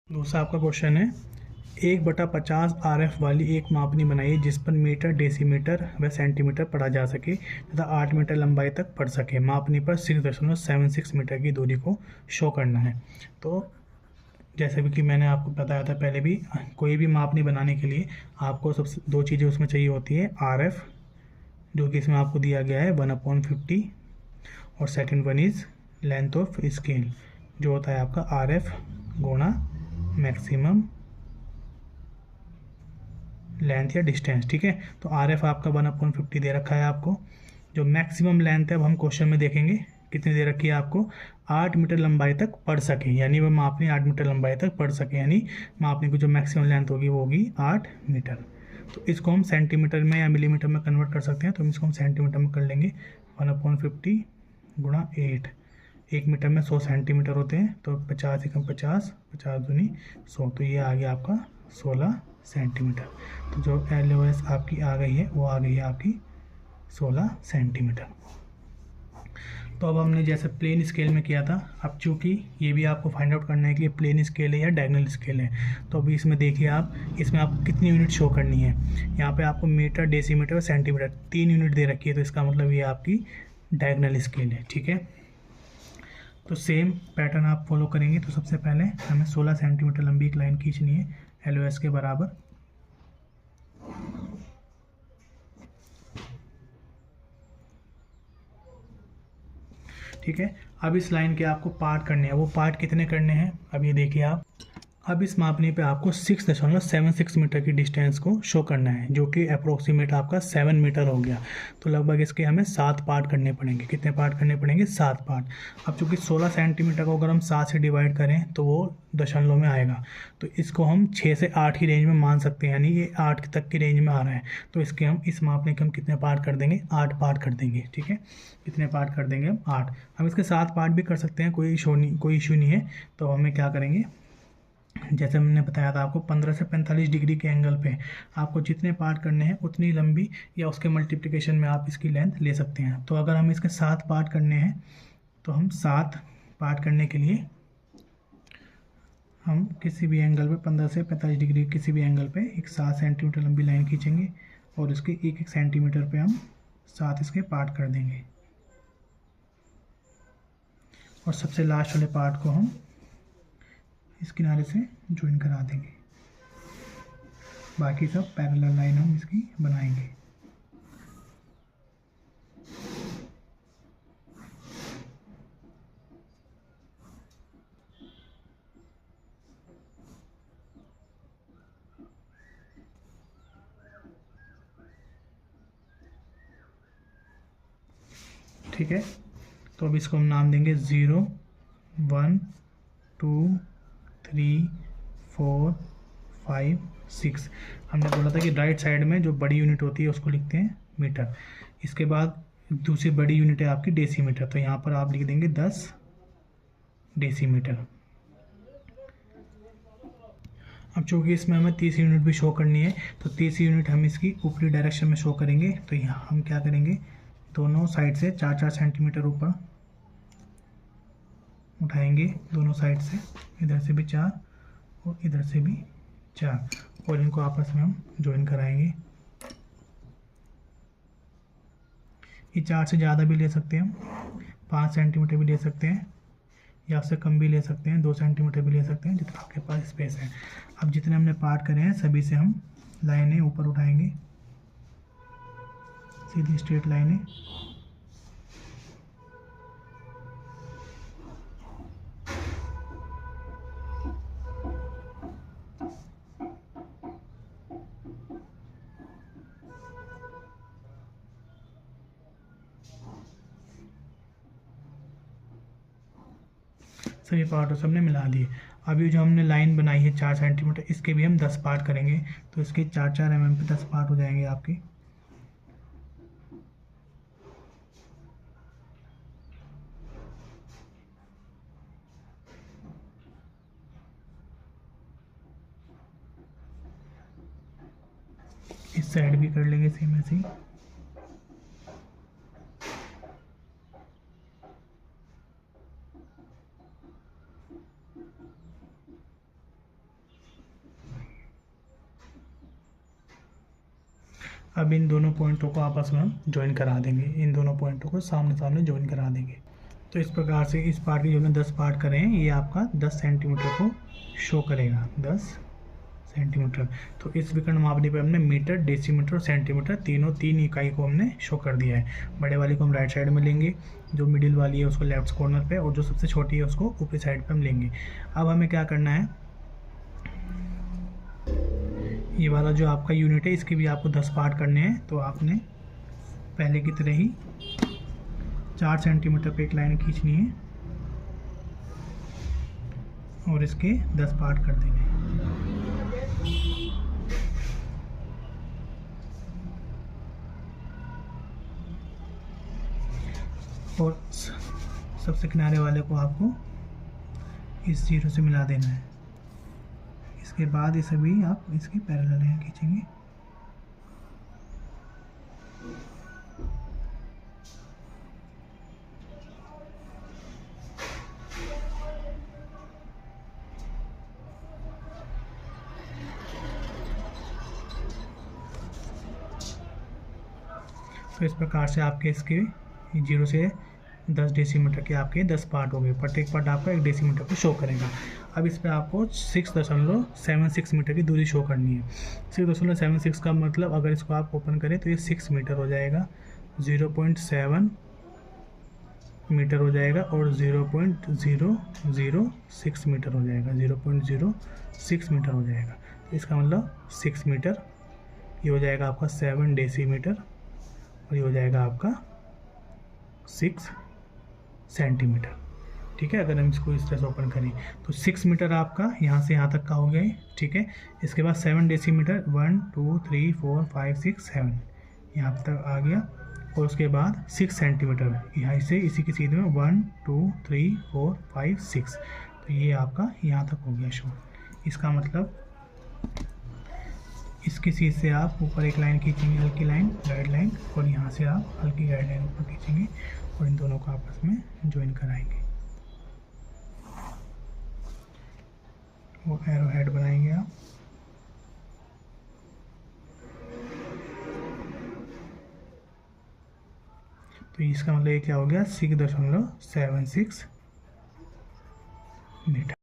दूसरा आपका क्वेश्चन है 1/50 RF वाली एक मापनी बनाइए जिस पर मीटर, डेसीमीटर व सेंटीमीटर पढ़ा जा सके तथा 8 मीटर लंबाई तक पढ़ सके। मापनी पर 6.76 मीटर की दूरी को शो करना है। तो जैसे भी कि मैंने आपको बताया था पहले भी, कोई भी मापनी बनाने के लिए आपको सबसे दो चीज़ें उसमें चाहिए होती है। RF, जो कि इसमें आपको दिया गया है 1/50, और second one is length of scale, जो होता है आपका RF गुणा मैक्सिमम लेंथ या डिस्टेंस। ठीक है, तो RF आपका 1/50 दे रखा है आपको। जो मैक्सिमम लेंथ है अब हम क्वेश्चन में देखेंगे कितनी दे रखी है आपको, 8 मीटर लंबाई तक पढ़ सके, यानी वह मापनी 8 मीटर लंबाई तक पढ़ सके, यानी मापनी की जो मैक्सिमम लेंथ होगी वो होगी 8 मीटर। तो इसको हम सेंटीमीटर में या मिलीमीटर में कन्वर्ट कर सकते हैं, तो इसको हम सेंटीमीटर में कर लेंगे। 1/50 गुणा 8, 1 मीटर में 100 सेंटीमीटर होते हैं, तो 50 एकम 50, 50 दूनी 100, तो ये आ गया आपका 16 सेंटीमीटर। तो जो LOS आपकी आ गई है वो आ गई है आपकी 16 सेंटीमीटर। तो अब हमने जैसे प्लेन स्केल में किया था, अब चूँकि ये भी आपको फाइंड आउट करना है कि ये प्लेन स्केल है या डायगोनल स्केल है, तो अभी इसमें देखिए आप, इसमें आपको कितनी यूनिट शो करनी है। यहाँ पे आपको मीटर, डेसीमीटर और सेंटीमीटर 3 यूनिट दे रखी है, तो इसका मतलब ये आपकी डायगोनल स्केल है। ठीक है, तो सेम पैटर्न आप फॉलो करेंगे। तो सबसे पहले हमें 16 सेंटीमीटर लंबी एक लाइन खींचनी है LOS के बराबर। ठीक है, अब इस लाइन के आपको पार्ट करने हैं। वो पार्ट कितने करने हैं अब ये देखिए आप। अब इस मापनी पे आपको 6.76 मीटर की डिस्टेंस को शो करना है, जो कि अप्रोक्सीमेट आपका 7 मीटर हो गया। तो लगभग इसके हमें 7 पार्ट करने पड़ेंगे। कितने पार्ट करने पड़ेंगे? 7 पार्ट। अब चूँकि 16 सेंटीमीटर को अगर हम 7 से डिवाइड करें तो वो दशमलव में आएगा, तो इसको हम 6 से 8 की रेंज में मान सकते हैं, यानी ये 8 तक की रेंज में आ रहा है। तो इसके हम इस मापने के हम कितने पार्ट कर देंगे? 8 पार्ट कर देंगे। ठीक है, कितने पार्ट कर देंगे हम? 8। हम इसके 7 पार्ट भी कर सकते हैं, कोई इशू नहीं है। तो हमें क्या करेंगे, जैसे मैंने बताया था आपको 15 से 45 डिग्री के एंगल पे आपको जितने पार्ट करने हैं उतनी लंबी या उसके मल्टीप्लिकेशन में आप इसकी लेंथ ले सकते हैं। तो अगर हम इसके 7 पार्ट करने हैं तो हम 7 पार्ट करने के लिए हम किसी भी एंगल पे 15 से 45 डिग्री किसी भी एंगल पे एक 7 सेंटीमीटर लंबी लाइन खींचेंगे और उसके एक एक सेंटीमीटर पे हम 7 इसके पार्ट कर देंगे, और सबसे लास्ट वाले पार्ट को हम इस किनारे से ज्वाइन करा देंगे। बाकी सब पैरेलल लाइन हम इसकी बनाएंगे। ठीक है, तो अब इसको हम नाम देंगे 0, 1, 2, 3, 4, 5, 6। हमने बोला था कि राइट साइड में जो बड़ी यूनिट होती है उसको लिखते हैं मीटर। इसके बाद दूसरी बड़ी यूनिट है आपकी डेसीमीटर, तो यहाँ पर आप लिख देंगे 10 डेसीमीटर। अब चूँकि इसमें हमें तीसरी यूनिट भी शो करनी है, तो तीसरी यूनिट हम इसकी ऊपरी डायरेक्शन में शो करेंगे। तो यहाँ हम क्या करेंगे, दोनों साइड से 4-4 सेंटीमीटर ऊपर उठाएंगे, दोनों साइड से, इधर से भी 4 और इधर से भी 4, और इनको आपस में हम ज्वाइन कराएंगे। ये 4 से ज़्यादा भी ले सकते हैं हम, 5 सेंटीमीटर भी ले सकते हैं, या उससे कम भी ले सकते हैं, 2 सेंटीमीटर भी ले सकते हैं, जितना आपके पास स्पेस है। अब जितने हमने पार्ट करे हैं सभी से हम लाइनें ऊपर उठाएंगे, सीधी स्ट्रेट लाइनें। सभी पार्ट सबने मिला दिए। अभी जो हमने लाइन बनाई है 4 सेंटीमीटर, इसके भी हम 10 पार्ट करेंगे, तो इसके 4-4 mm पे 10 पार्ट हो जाएंगे आपके। इस साइड भी कर लेंगे सेम ऐसे ही। अब इन दोनों पॉइंटों को आपस में हम ज्वाइन करा देंगे, इन दोनों पॉइंटों को सामने सामने ज्वाइन करा देंगे। तो इस प्रकार से इस पार्ट के जो हमने 10 पार्ट करे हैं ये आपका 10 सेंटीमीटर को शो करेगा, 10 सेंटीमीटर। तो इस विकर्ण मापनी पे हमने मीटर, डेसीमीटर और सेंटीमीटर तीन इकाई को हमने शो कर दिया है। बड़े वाली को हम राइट साइड में लेंगे, जो मिडिल वाली है उसको लेफ्ट कॉर्नर पे, और जो सबसे छोटी है उसको ऊपरी साइड पे हम लेंगे। अब हमें क्या करना है, ये वाला जो आपका यूनिट है इसके भी आपको 10 पार्ट करने हैं। तो आपने पहले की तरह ही 4 सेंटीमीटर पे एक लाइन खींचनी है और इसके 10 पार्ट कर देने हैं। और सबसे किनारे वाले को आपको इस जीरो से मिला देना है। इसके बाद ये सभी आप इसकी पैरेलल लाइन खींचेंगे। तो इस प्रकार से आपके इसके 0 से 10 डेसीमीटर के आपके 10 पार्ट हो गए। प्रत्येक पार्ट आपका 1 डेसीमीटर को शो करेगा। अब इस पर आपको 6.76 मीटर की दूरी शो करनी है। 6.76 का मतलब अगर इसको आप ओपन करें तो ये 6 मीटर हो जाएगा, 0.7 मीटर हो जाएगा और 0.006 मीटर हो जाएगा, 0.06 मीटर हो जाएगा। तो इसका मतलब 6 मीटर, ये हो जाएगा आपका 7 डेसीमीटर और ये हो जाएगा आपका 6 सेंटीमीटर। ठीक है, अगर हम इसको इस तरह से ओपन करें तो 6 मीटर आपका यहाँ से यहाँ तक का हो गया है। ठीक है, इसके बाद 7 डेसीमीटर, 1 2 3 4 5 6 7 यहाँ तक आ गया। और उसके बाद 6 सेंटीमीटर यहाँ से इसी की सीधे में 1 2 3 4 5 6, तो ये आपका यहाँ तक हो गया शो। इसका मतलब इसकी सीध से आप ऊपर एक लाइन खींचेंगे, हल्की लाइन, गाइड लाइन, और यहाँ से आप हल्की गाइड लाइन ऊपर खींचेंगे और इन दोनों को आपस में ज्वाइन कराएंगे। वो एरो हेड बनाएंगे आप। तो इसका मतलब ये क्या हो गया, 6.76 मीटर।